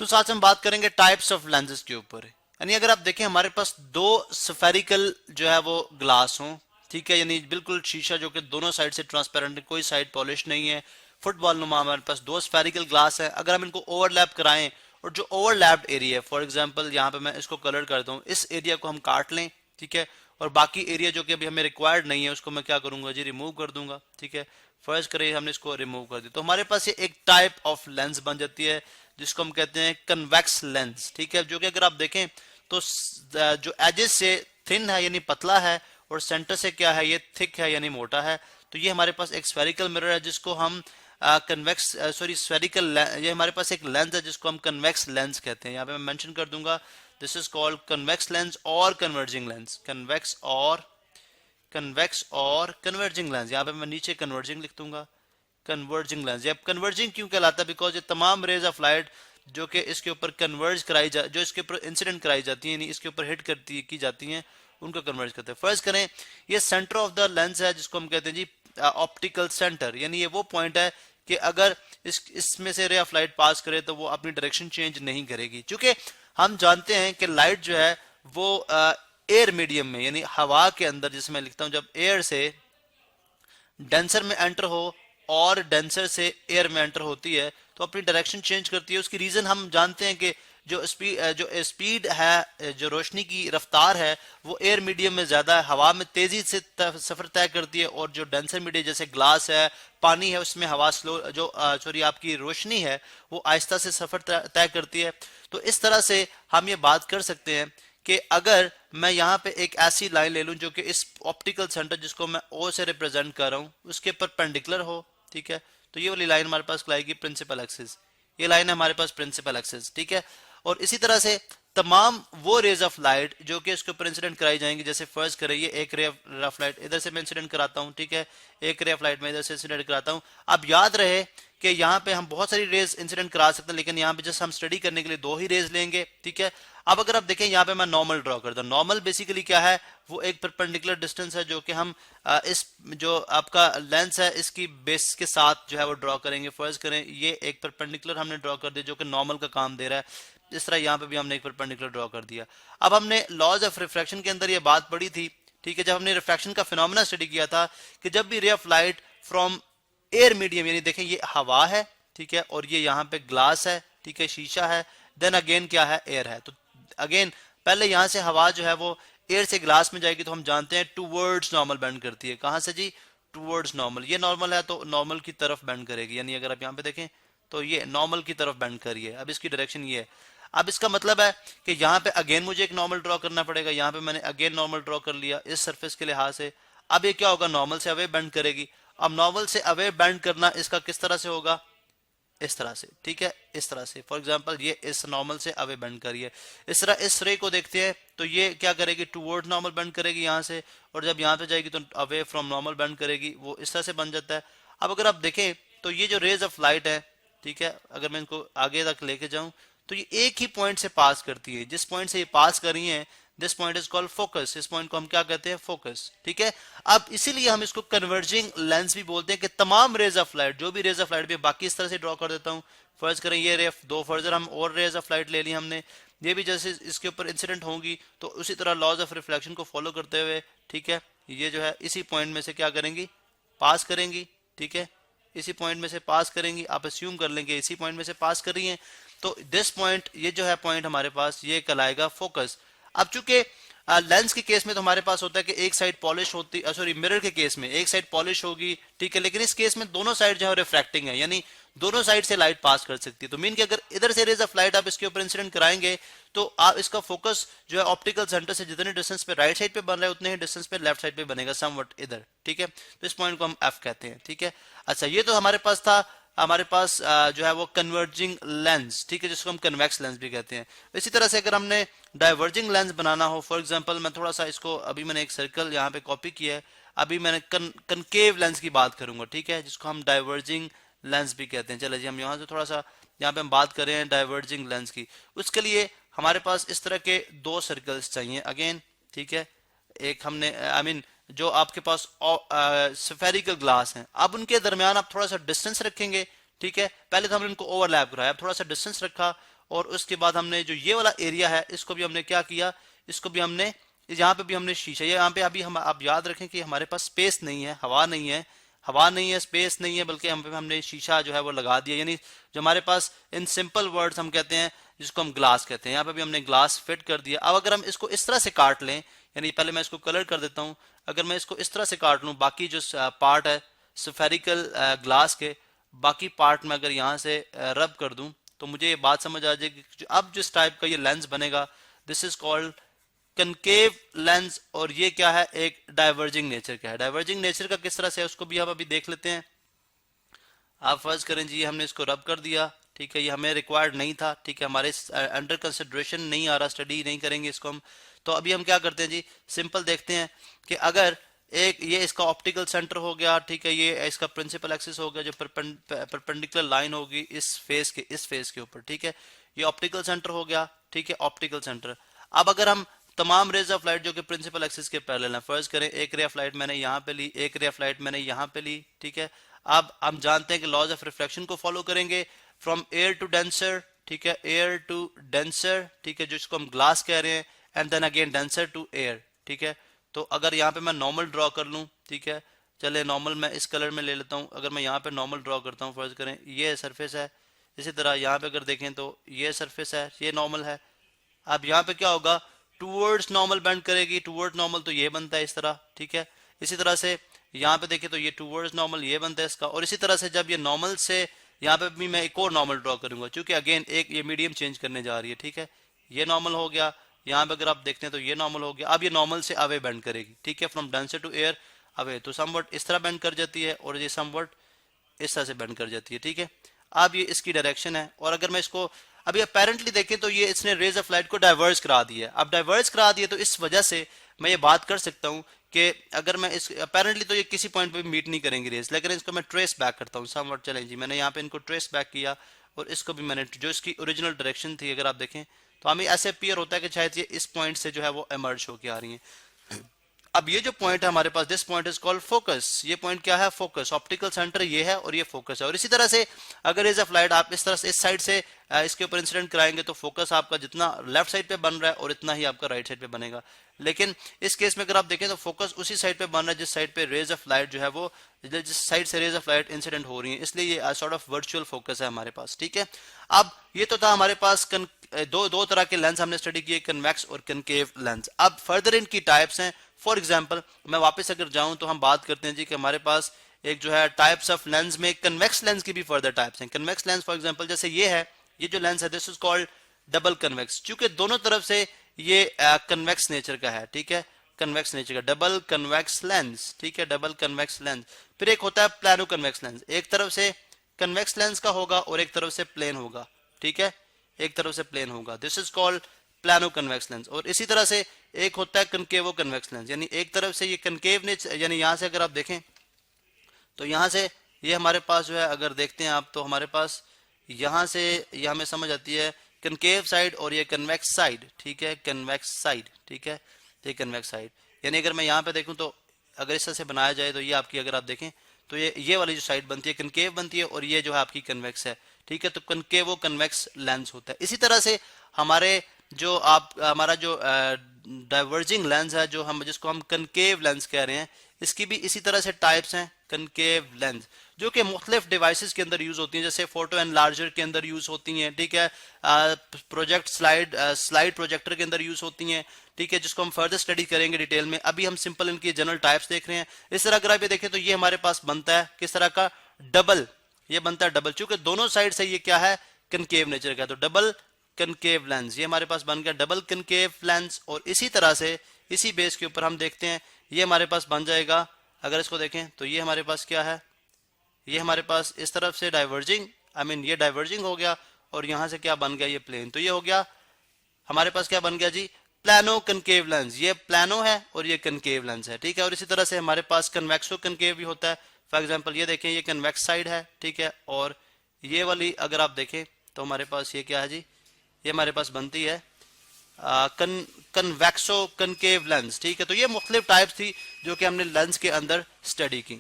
तो साथ में हम बात करेंगे टाइप्स ऑफ लेंसेज के ऊपर। यानी अगर आप देखें हमारे पास दो स्फेरिकल जो है वो ग्लास हों, ठीक है, यानी बिल्कुल शीशा जो कि दोनों साइड से ट्रांसपेरेंट है, कोई साइड पॉलिश नहीं है, फुटबॉल नुमा हमारे पास दो स्फेरिकल ग्लास है। अगर हम इनको ओवरलैप कराएं और जो ओवरलैप्ड एरिया है, फॉर एग्जांपल यहाँ पे मैं इसको कलर करता हूँ, इस एरिया को हम काट लें, ठीक है, और बाकी एरिया जो कि अभी हमें रिक्वायर्ड नहीं है उसको मैं क्या करूंगा जी, रिमूव कर दूंगा, ठीक है। फर्ज करें हमने इसको रिमूव कर दिया तो हमारे पास ये एक टाइप ऑफ लेंस बन जाती है जिसको हम कहते हैं कन्वेक्स लेंस, ठीक है, जो कि अगर आप देखें तो जो एजेस से थिन है यानी पतला है और सेंटर से क्या है, ये थिक है यानी मोटा है। तो ये हमारे पास एक स्फेरिकल मिरर है जिसको हम कन्वेक्स सॉरी स्फेरिकल, ये हमारे पास एक लेंस है जिसको हम कन्वेक्स लेंस कहते हैं। यहाँ पे मैं मेंशन कर दूंगा, this is called convex lens और कन्वर्जिंग लेंस, कन्वेक्स और कन्वर्जिंग लेंस। यहाँ पे मैं नीचे कन्वर्जिंग लिख दूंगा, कन्वर्जिंग लेंस। ये कन्वर्जिंग क्यों कहलाता है, बिकॉज ये तमाम रेज ऑफ लाइट जो कि इसके ऊपर कन्वर्ज कराई जा, जो इसके ऊपर इंसिडेंट कराई जाती है, यानी इसके ऊपर हिट करती की जाती हैं, उनको कन्वर्ज करते हैं। फर्ज करें ये सेंटर ऑफ द लेंस है जिसको हम कहते हैं जी ऑप्टिकल सेंटर, यानी ये वो पॉइंट है कि अगर इसमें से रे ऑफ लाइट पास करे तो वो अपनी डायरेक्शन चेंज नहीं करेगी। क्योंकि हम जानते हैं कि लाइट जो है वो एयर मीडियम में यानी हवा के अंदर, जिसमें मैं लिखता हूं जब एयर से डेंसर में एंटर हो और डेंसर से एयर में एंटर होती है तो अपनी डायरेक्शन चेंज करती है। उसकी रीजन हम जानते हैं कि जो स्पीड है, जो रोशनी की रफ्तार है वो एयर मीडियम में ज्यादा है, हवा में तेजी से सफर तय करती है, और जो डेंसर मीडियम जैसे ग्लास है, पानी है, उसमें हवा स्लो जो सॉरी आपकी रोशनी है वो आहिस्ता से सफर तय करती है। तो इस तरह से हम ये बात कर सकते हैं कि अगर मैं यहाँ पे एक ऐसी लाइन ले लूं जो कि इस ऑप्टिकल सेंटर जिसको मैं ओ से रिप्रेजेंट कर रहा हूँ उसके परपेंडिकुलर हो, ठीक है, तो ये वाली लाइन हमारे पास लाएगी प्रिंसिपल एक्सिस, ये लाइन है हमारे पास प्रिंसिपल एक्सिस, ठीक है। और इसी तरह से तमाम वो रेज ऑफ लाइट जो कि इसके ऊपर इंसिडेंट कराई जाएंगी, जैसे फर्ज करें ये एक रे ऑफ लाइट इधर से मैं इंसिडेंट कराता हूँ, ठीक है, एक रे ऑफ लाइट में इधर से इंसिडेंट कराता हूँ। अब याद रहे कि यहाँ पे हम बहुत सारी रेज इंसिडेंट करा सकते हैं, लेकिन यहाँ पे जैसे हम स्टडी करने के लिए दो ही रेज लेंगे, ठीक है। अब अगर आप देखें यहाँ पे मैं नॉर्मल ड्रॉ करता हूँ, नॉर्मल बेसिकली क्या है, वो एक परपेंडिकुलर डिस्टेंस है जो कि हम इस जो आपका लेंस है इसकी बेस के साथ जो है वो ड्रॉ करेंगे। फर्ज करें ये एक परपेंडिकुलर हमने ड्रॉ कर दिया जो कि नॉर्मल का काम दे रहा है, इस तरह यहाँ पे भी हमने एक परपेंडिकुलर ड्रॉ कर दिया। अब हमने लॉज ऑफ रिफ्रैक्शन के अंदर ये बात पढ़ी थी, ठीक है, जब हमने रिफ्रैक्शन का फिनोमेना स्टडी किया था कि जब भी ray of light from air medium, यानी देखें ये हवा है, ठीक है, और ये यहाँ पे ग्लास है, ठीक है, शीशा है, देन अगेन क्या है, एयर है। तो अगेन पहले यहाँ से हवा जो है वो एयर से ग्लास में जाएगी तो हम जानते हैं टूवर्ड्स नॉर्मल बेंड करती है। कहाँ से जी, टूवर्ड्स नॉर्मल, ये नॉर्मल है तो नॉर्मल की तरफ बेंड करेगी, यानी अगर आप यहाँ पे देखें तो ये नॉर्मल की तरफ बेंड करी है। अब इसकी डायरेक्शन ये है। अब इसका मतलब है कि यहाँ पे अगेन मुझे एक नॉर्मल ड्रॉ करना पड़ेगा, यहाँ पे मैंने अगेन नॉर्मल ड्रॉ कर लिया इस सरफेस के लिहाज से। अब ये क्या होगा, नॉर्मल से अवे बेंड करेगी। अब नॉर्मल से अवे बेंड करना इसका किस तरह से होगा, इस तरह से, ठीक है, इस तरह से। फॉर एग्जांपल ये इस नॉर्मल से अवे बेंड करिए, इस तरह इस रे को देखते हैं तो ये क्या करेगी, टूवर्ड नॉर्मल बेंड करेगी यहाँ से, और जब यहाँ पे जाएगी तो अवे फ्रॉम नॉर्मल बेंड करेगी, वो इस तरह से बन जाता है। अब अगर आप देखें तो ये जो रेज ऑफ लाइट है, ठीक है, अगर मैं इनको आगे तक लेके जाऊं तो ये एक ही पॉइंट से पास करती है, जिस पॉइंट से ये पास कर रही है this point is called focus, इस पॉइंट को हम क्या कहते हैं, फोकस, ठीक है। अब इसीलिए हम इसको कन्वर्जिंग लेंस भी बोलते हैं कि तमाम रेज ऑफ लाइट, जो भी रेज ऑफ लाइट भी, बाकी इस तरह से ड्रॉ कर देता हूं। फर्ज करें ये रे दो फर्दर हम और रेज ऑफ लाइट ले ली हमने, ये भी जैसे इसके ऊपर इंसिडेंट होंगी तो उसी तरह लॉज ऑफ रिफ्लेक्शन को फॉलो करते हुए, ठीक है, ये जो है इसी पॉइंट में से क्या करेंगी, पास करेंगी, ठीक है, इसी पॉइंट में से पास करेंगी। आप अस्यूम कर लेंगे इसी पॉइंट में से पास कर रही हैं तो दिस पॉइंट, ये जो है पॉइंट हमारे पास ये कहलाएगा फोकस। अब चूंकि लेंस के केस में तो हमारे पास होता है कि एक साइड पॉलिश होती, सॉरी मिरर के केस में एक साइड पॉलिश होगी, ठीक है, लेकिन इस केस में दोनों साइड जो है रिफ्रैक्टिंग है, यानी दोनों साइड से लाइट पास कर सकती है। तो मीन कि अगर इधर से रेज ऑफ लाइट आप इसके ऊपर इंसिडेंट कराएंगे तो आप इसका फोकस जो है ऑप्टिकल सेंटर से जितने डिस्टेंस पे राइट साइड पे बन रहा है उतने ही डिस्टेंस पे लेफ्ट साइड पे बनेगा, समवट इधर, ठीक है। तो इस पॉइंट को हम एफ कहते हैं, ठीक है। अच्छा, ये तो हमारे पास था, हमारे पास जो है वो कन्वर्जिंग लेंस, ठीक है, जिसको हम कन्वेक्स लेंस भी कहते हैं। इसी तरह से अगर हमने डाइवर्जिंग लेंस बनाना हो, फॉर एग्जांपल मैं थोड़ा सा इसको, अभी मैंने एक सर्कल यहाँ पे कॉपी किया है, अभी मैंने कनकेव लेंस की बात करूंगा, ठीक है, जिसको हम डाइवर्जिंग लेंस भी कहते हैं। चलिए जी, हम यहाँ से थोड़ा सा यहाँ पे हम बात कर रहे हैं डाइवर्जिंग लेंस की। उसके लिए हमारे पास इस तरह के दो सर्कल्स चाहिए अगेन, ठीक है। एक हमने आई मीन जो आपके पास स्फेरिकल ग्लास हैं, अब उनके दरमियान आप थोड़ा सा डिस्टेंस रखेंगे, ठीक है। पहले तो हमने उनको ओवरलैप कराया, अब थोड़ा सा डिस्टेंस रखा और उसके बाद हमने जो ये वाला एरिया है इसको भी हमने क्या किया, इसको भी हमने यहाँ पे भी हमने शीशा, यहाँ पे अभी हम आप याद रखें कि हमारे पास स्पेस नहीं है, हवा नहीं है, हवा नहीं है, स्पेस नहीं है, बल्कि हम पे हमने शीशा जो है वो लगा दिया, यानी जो हमारे पास इन सिंपल वर्ड्स हम कहते हैं जिसको हम ग्लास कहते हैं, यहाँ पे भी हमने ग्लास फिट कर दिया। अब अगर हम इसको इस तरह से काट लें, यानी पहले मैं इसको कलर कर देता हूँ, अगर मैं इसको इस तरह से काट लूँ, बाकी जो पार्ट है स्फेरिकल ग्लास के बाकी पार्ट में अगर यहाँ से रब कर दूं तो मुझे ये बात समझ आ जाएगी कि अब जिस टाइप का ये लेंस बनेगा this is called concave lens, और ये क्या है, एक डाइवर्जिंग नेचर का है। डाइवर्जिंग नेचर का किस तरह से है उसको भी हम अभी देख लेते हैं। आप फर्ज करें जी हमने इसको रब कर दिया, ठीक है, ये हमें रिक्वायर्ड नहीं था, ठीक है, हमारे अंडर कंसिडरेशन नहीं आ रहा, स्टडी नहीं करेंगे इसको हम। तो अभी हम क्या करते हैं जी, सिंपल देखते हैं कि अगर एक ये इसका ऑप्टिकल सेंटर हो गया, ठीक है, ये इसका प्रिंसिपल एक्सिस हो गया जो परपेंडिकुलर लाइन होगी इस फेस के ऊपर, ठीक है, ये ऑप्टिकल सेंटर हो गया, ठीक है, ऑप्टिकल सेंटर। अब अगर हम तमाम रेज ऑफ लाइट जो कि प्रिंसिपल एक्सिस के पैरेलल है, फर्ज करें एक रे ऑफ लाइट मैंने यहाँ पे ली, एक रे ऑफ लाइट मैंने यहाँ पे ली, ठीक है, अब हम जानते हैं कि लॉज ऑफ रिफ्लेक्शन को फॉलो करेंगे फ्रॉम एयर टू डेंसर, ठीक है, एयर टू डेंसर, ठीक है, जिसको हम ग्लास कह रहे हैं, and then again denser to air, ठीक है। तो अगर यहाँ पे मैं नॉर्मल ड्रॉ कर लूँ, ठीक है, चले नॉर्मल मैं इस कलर में ले लेता हूँ, अगर मैं यहाँ पे नॉर्मल ड्रॉ करता हूँ, फर्ज करें ये सरफेस है, इसी तरह यहाँ पे अगर देखें तो ये सरफेस है, ये नॉर्मल है। अब यहाँ पे क्या होगा, टूवर्ड्स नॉर्मल बेंड करेगी, टूवर्ड्स नॉर्मल तो ये बनता है इस तरह, ठीक है, इसी तरह से यहाँ पे देखें तो ये टूवर्ड्स नॉर्मल ये बनता है इसका, और इसी तरह से जब ये नॉर्मल से यहाँ पे भी मैं एक और नॉर्मल ड्रॉ करूंगा, क्योंकि अगेन एक ये मीडियम चेंज करने जा रही है, ठीक है, ये नॉर्मल हो गया, यहाँ पे अगर आप देखते हैं तो ये नॉर्मल हो गया। अब ये नॉर्मल से अवे बेंड करेगी, ठीक है, from denser to air away, तो समवट इस तरह बेंड कर जाती है और ये समवट इस तरह से बेंड कर जाती है, ठीक है। अब ये इसकी डायरेक्शन है, और अगर मैं इसको अभी अपेरेंटली देखें तो ये इसने रेज ऑफ लाइट को डाइवर्ज करा दिया है। अब डाइवर्ज करा दिया तो इस वजह से मैं ये बात कर सकता हूँ कि अगर मैं इस अपेरेंटली तो ये किसी पॉइंट पे भी मीट नहीं करेंगे रेज, लेकिन इसको मैं ट्रेस बैक करता हूँ समवट, चलें जी मैंने यहाँ पे इनको ट्रेस बैक किया और इसको भी मैंने जो इसकी ओरिजिनल डायरेक्शन थी अगर आप देखें तो हमें ऐसे अपीयर होता है कि शायद ये इस पॉइंट से जो है वो इमर्ज होकर आ रही है। अब ये जो पॉइंट है हमारे पास, this point is called focus, ये पॉइंट क्या है, फोकस, ऑप्टिकल सेंटर ये है और ये फोकस है। और इसी तरह से अगर रेज ऑफ लाइट आप इस तरह से इस साइड से इसके ऊपर इंसिडेंट कराएंगे तो फोकस आपका जितना लेफ्ट साइड पे बन रहा है और इतना ही आपका राइट साइड पे बनेगा। लेकिन इस केस में अगर आप देखें तो फोकस उसी साइड पे बन रहा है जिस साइड पे रेज ऑफ लाइट जो है वो, जिस साइड से रेज ऑफ लाइट इंसिडेंट हो रही है, इसलिए ये सॉर्ट ऑफ वर्चुअल फोकस है हमारे पास, ठीक है। अब ये तो था हमारे पास दो तरह के लेंस हमने स्टडी किए, कन्वेक्स और कनकेव लेंस। अब फर्दर इनकी टाइप्स हैं। फॉर एग्जाम्पल मैं वापस अगर जाऊं तो हम बात करते हैं जी कि हमारे पास एक जो है टाइप्स ऑफ लेंस में कन्वेक्स लेंस की भी फर्दर टाइप्स हैं। कन्वेक्स लेंस फॉर एग्जांपल जैसे ये है, ये जो लेंस है this is called double convex, क्योंकि दोनों तरफ से ये कन्वेक्स नेचर का है, ठीक है, कन्वेक्स नेचर का डबल कन्वेक्स लेंस, ठीक है, डबल कन्वेक्स लेंस। फिर एक होता है प्लानो कन्वेक्स लेंस, एक तरफ से कन्वेक्स लेंस का होगा और एक तरफ से प्लेन होगा, ठीक है, एक तरफ से प्लेन होगा, this is called plano convex lens. और इसी तरह से एक होता है कनकेवो कन्वेक्स लेंस, यानी एक तरफ से ये कनकेव ने, यानी यहां से अगर आप देखें तो यहां से ये हमारे पास जो है अगर देखते हैं आप तो हमारे पास यहां से ये हमें समझ आती है कनकेव साइड और ये कन्वेक्स साइड, ठीक है, कन्वेक्स साइड, ठीक है, ये कन्वेक्स साइड, यानी अगर मैं यहाँ पे देखूं तो अगर इस तरह से बनाया जाए तो ये आपकी अगर आप देखें तो ये वाली जो साइड बनती है कनकेव बनती है और ये जो है आपकी कन्वेक्स है, ठीक है, तो कनकेवो कन्वेक्स लेंस होता है। इसी तरह से हमारे जो हमारा जो डाइवर्जिंग लेंस है जो हम जिसको हम कनकेव लेंस कह रहे हैं, इसकी भी इसी तरह से टाइप्स हैं कनकेव लेंस जो कि मुख्तलिफ डिवाइसेस के अंदर यूज होती हैं, जैसे फोटो एनलार्जर के अंदर यूज होती हैं, ठीक है, प्रोजेक्ट स्लाइड प्रोजेक्टर के अंदर यूज होती हैं, ठीक है, जिसको हम फर्दर स्टडी करेंगे डिटेल में। अभी हम सिंपल इनकी जनरल टाइप्स देख रहे हैं। इस तरह अगर आप ये देखें तो ये हमारे पास बनता है किस तरह का, डबल, ये बनता है डबल, चूंकि दोनों साइड से ये क्या है, कनकेव नेचर का, तो डबल कनकेव लेंस ये हमारे पास बन गया डबल कनकेव लेंस। और इसी तरह से इसी बेस के ऊपर हम देखते हैं ये हमारे पास बन जाएगा, अगर इसको देखें तो ये हमारे पास क्या है, ये हमारे पास इस तरफ से डाइवर्जिंग, ये डाइवर्जिंग हो गया और यहां से क्या बन गया, ये प्लेन, तो ये हो गया हमारे पास क्या बन गया जी, प्लानो कनकेव लेंस, ये प्लानो है और ये कनकेव लेंस है, ठीक है। और इसी तरह से हमारे पास कन्वेक्सो कनकेव भी होता है। फॉर एग्जांपल ये देखें ये कन्वेक्स साइड है, ठीक है, और ये वाली अगर आप देखें तो हमारे पास ये क्या है जी, ये हमारे पास बनती है कन्वेक्सो कनकेव लेंस, ठीक है। तो ये मुख्तलिफ टाइप्स थी जो कि हमने लेंस के अंदर स्टडी की।